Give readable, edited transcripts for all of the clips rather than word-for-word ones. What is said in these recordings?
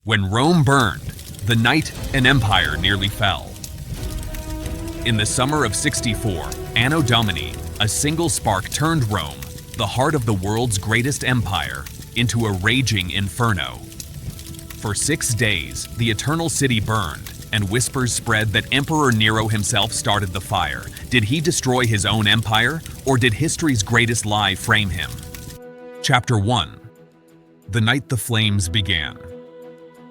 When Rome burned, the night an empire nearly fell. In the summer of 64, Anno Domini, a single spark turned Rome, the heart of the world's greatest empire, into a raging inferno. For 6 days, the eternal city burned, and whispers spread that Emperor Nero himself started the fire. Did he destroy his own empire, or did history's greatest lie frame him? Chapter 1. The night the flames began.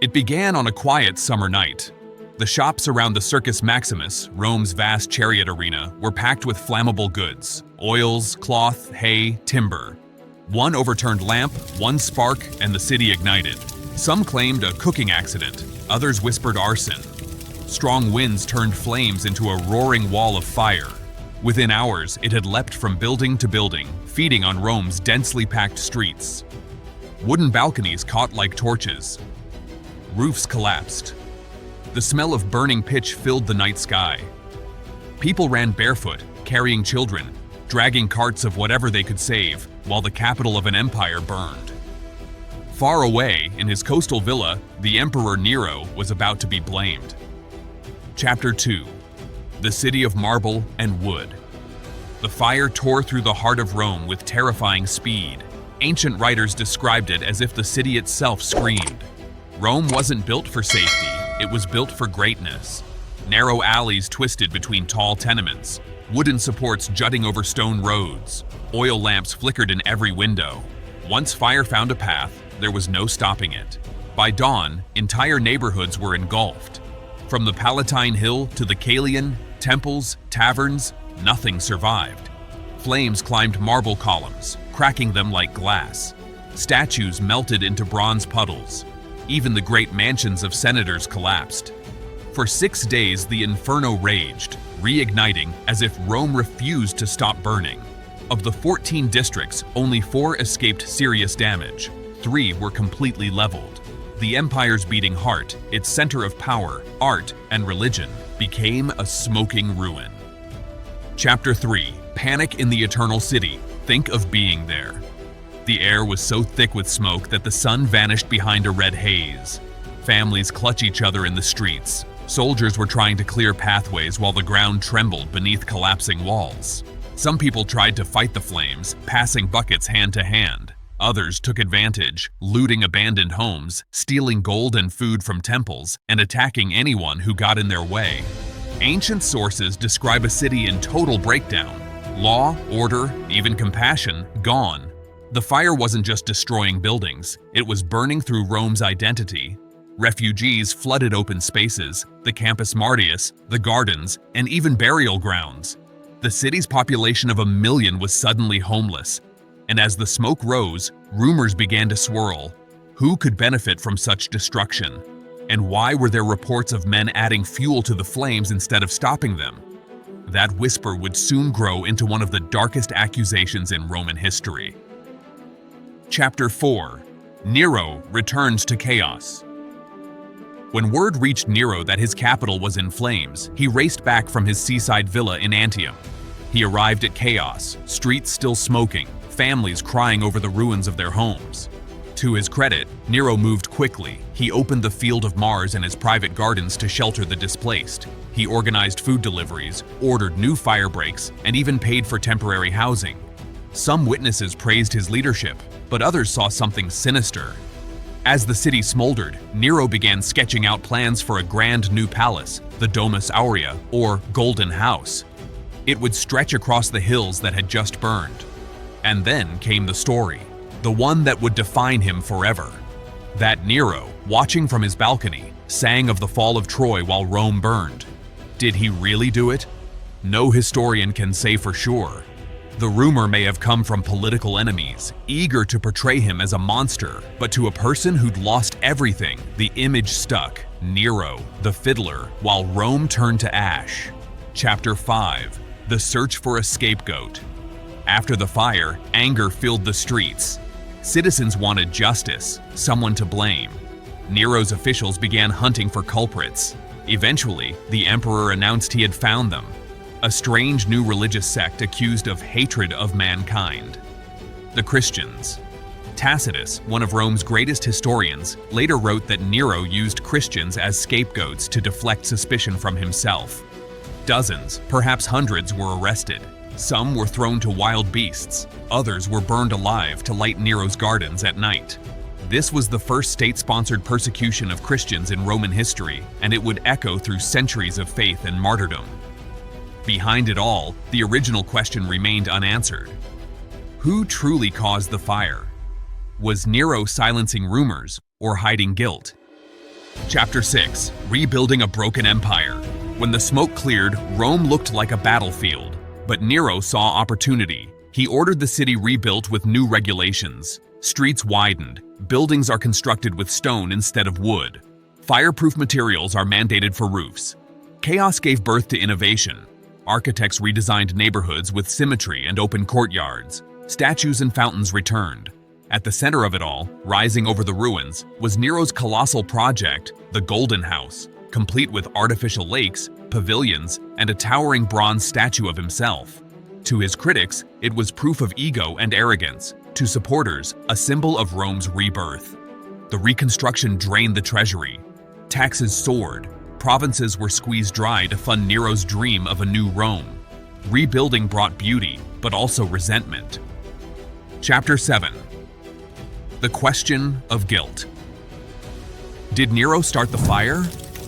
It began on a quiet summer night. The shops around the Circus Maximus, Rome's vast chariot arena, were packed with flammable goods: oils, cloth, hay, timber. One overturned lamp, one spark, and the city ignited. Some claimed a cooking accident, others whispered arson. Strong winds turned flames into a roaring wall of fire. Within hours, it had leapt from building to building, feeding on Rome's densely packed streets. Wooden balconies caught like torches. Roofs collapsed. The smell of burning pitch filled the night sky. People ran barefoot, carrying children, dragging carts of whatever they could save, while the capital of an empire burned. Far away, in his coastal villa, the Emperor Nero was about to be blamed. Chapter 2. The City of Marble and Wood. The fire tore through the heart of Rome with terrifying speed. Ancient writers described it as if the city itself screamed. Rome wasn't built for safety, it was built for greatness. Narrow alleys twisted between tall tenements, wooden supports jutting over stone roads. Oil lamps flickered in every window. Once fire found a path, there was no stopping it. By dawn, entire neighborhoods were engulfed. From the Palatine Hill to the Caelian, temples, taverns, nothing survived. Flames climbed marble columns, cracking them like glass. Statues melted into bronze puddles. Even the great mansions of senators collapsed. For 6 days, the inferno raged, reigniting as if Rome refused to stop burning. Of the 14 districts, only 4 escaped serious damage. 3 were completely leveled. The empire's beating heart, its center of power, art, and religion, became a smoking ruin. Chapter 3. Panic in the Eternal City. Think of being there. The air was so thick with smoke that the sun vanished behind a red haze. Families clutch each other in the streets. Soldiers were trying to clear pathways while the ground trembled beneath collapsing walls. Some people tried to fight the flames, passing buckets hand to hand. Others took advantage, looting abandoned homes, stealing gold and food from temples, and attacking anyone who got in their way. Ancient sources describe a city in total breakdown. Law, order, even compassion, gone. The fire wasn't just destroying buildings, it was burning through Rome's identity. Refugees flooded open spaces, the Campus Martius, the gardens, and even burial grounds. The city's population of 1 million was suddenly homeless, and as the smoke rose, rumors began to swirl. Who could benefit from such destruction? And why were there reports of men adding fuel to the flames instead of stopping them? That whisper would soon grow into one of the darkest accusations in Roman history. Chapter 4. Nero returns to chaos. When word reached Nero that his capital was in flames, he raced back from his seaside villa in Antium. He arrived at chaos, streets still smoking, families crying over the ruins of their homes. To his credit, Nero moved quickly. He opened the Field of Mars and his private gardens to shelter the displaced. He organized food deliveries, ordered new fire breaks, and even paid for temporary housing. Some witnesses praised his leadership, but others saw something sinister. As the city smoldered, Nero began sketching out plans for a grand new palace, the Domus Aurea, or Golden House. It would stretch across the hills that had just burned. And then came the story, the one that would define him forever. That Nero, watching from his balcony, sang of the fall of Troy while Rome burned. Did he really do it? No historian can say for sure. The rumor may have come from political enemies, eager to portray him as a monster, but to a person who'd lost everything, the image stuck: Nero, the fiddler, while Rome turned to ash. Chapter 5. The Search for a Scapegoat. After the fire, anger filled the streets. Citizens wanted justice, someone to blame. Nero's officials began hunting for culprits. Eventually, the emperor announced he had found them: a strange new religious sect accused of hatred of mankind. The Christians. Tacitus, one of Rome's greatest historians, later wrote that Nero used Christians as scapegoats to deflect suspicion from himself. Dozens, perhaps hundreds, were arrested. Some were thrown to wild beasts. Others were burned alive to light Nero's gardens at night. This was the first state-sponsored persecution of Christians in Roman history, and it would echo through centuries of faith and martyrdom. Behind it all, the original question remained unanswered. Who truly caused the fire? Was Nero silencing rumors or hiding guilt? Chapter 6. Rebuilding a Broken Empire. When the smoke cleared, Rome looked like a battlefield. But Nero saw opportunity. He ordered the city rebuilt with new regulations. Streets widened. Buildings are constructed with stone instead of wood. Fireproof materials are mandated for roofs. Chaos gave birth to innovation. Architects redesigned neighborhoods with symmetry and open courtyards. Statues and fountains returned. At the center of it all, rising over the ruins, was Nero's colossal project, the Golden House, complete with artificial lakes, pavilions, and a towering bronze statue of himself. To his critics, it was proof of ego and arrogance. To supporters, a symbol of Rome's rebirth. The reconstruction drained the treasury. Taxes soared. Provinces were squeezed dry to fund Nero's dream of a new Rome. Rebuilding brought beauty, but also resentment. Chapter 7. The question of guilt. Did Nero start the fire?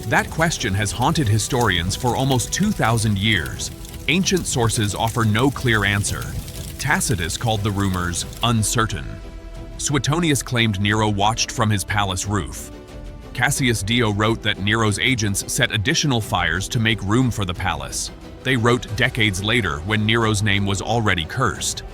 That question has haunted historians for almost 2,000 years. Ancient sources offer no clear answer. Tacitus called the rumors uncertain. Suetonius claimed Nero watched from his palace roof. Cassius Dio wrote that Nero's agents set additional fires to make room for the palace. They wrote decades later when Nero's name was already cursed.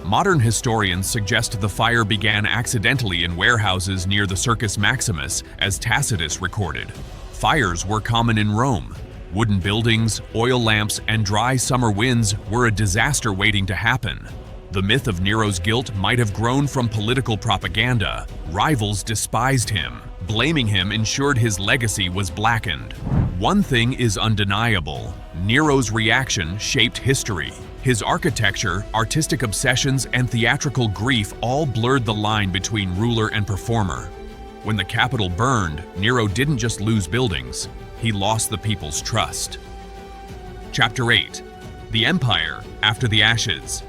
Modern historians suggest the fire began accidentally in warehouses near the Circus Maximus, as Tacitus recorded. Fires were common in Rome. Wooden buildings, oil lamps, and dry summer winds were a disaster waiting to happen. The myth of Nero's guilt might have grown from political propaganda. Rivals despised him. Blaming him ensured his legacy was blackened. One thing is undeniable: Nero's reaction shaped history. His architecture, artistic obsessions, and theatrical grief all blurred the line between ruler and performer. When the Capitol burned, Nero didn't just lose buildings, he lost the people's trust. Chapter 8. The Empire After the Ashes.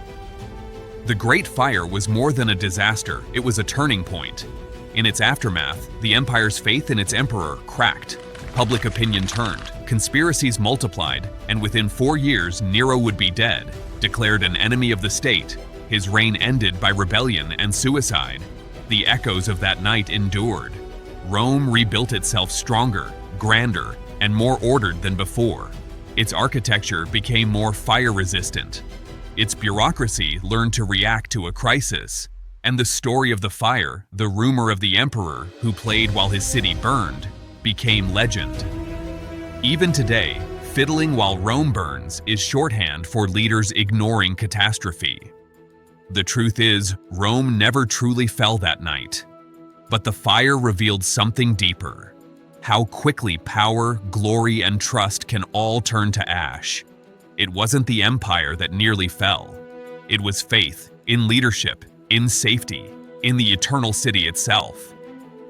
The Great Fire was more than a disaster, it was a turning point. In its aftermath, the empire's faith in its emperor cracked. Public opinion turned, conspiracies multiplied, and within 4 years Nero would be dead. Declared an enemy of the state, his reign ended by rebellion and suicide. The echoes of that night endured. Rome rebuilt itself stronger, grander, and more ordered than before. Its architecture became more fire-resistant. Its bureaucracy learned to react to a crisis. And the story of the fire, the rumor of the emperor who played while his city burned, became legend. Even today, fiddling while Rome burns is shorthand for leaders ignoring catastrophe. The truth is, Rome never truly fell that night. But the fire revealed something deeper: how quickly power, glory, and trust can all turn to ash. It wasn't the empire that nearly fell. It was faith in leadership, in safety, in the eternal city itself.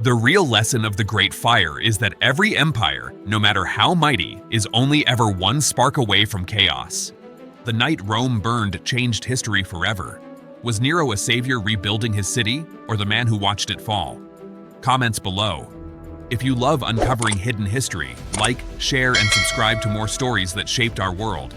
The real lesson of the Great Fire is that every empire, no matter how mighty, is only ever one spark away from chaos. The night Rome burned changed history forever. Was Nero a savior rebuilding his city, or the man who watched it fall? Comments below. If you love uncovering hidden history, like, share, and subscribe to more stories that shaped our world.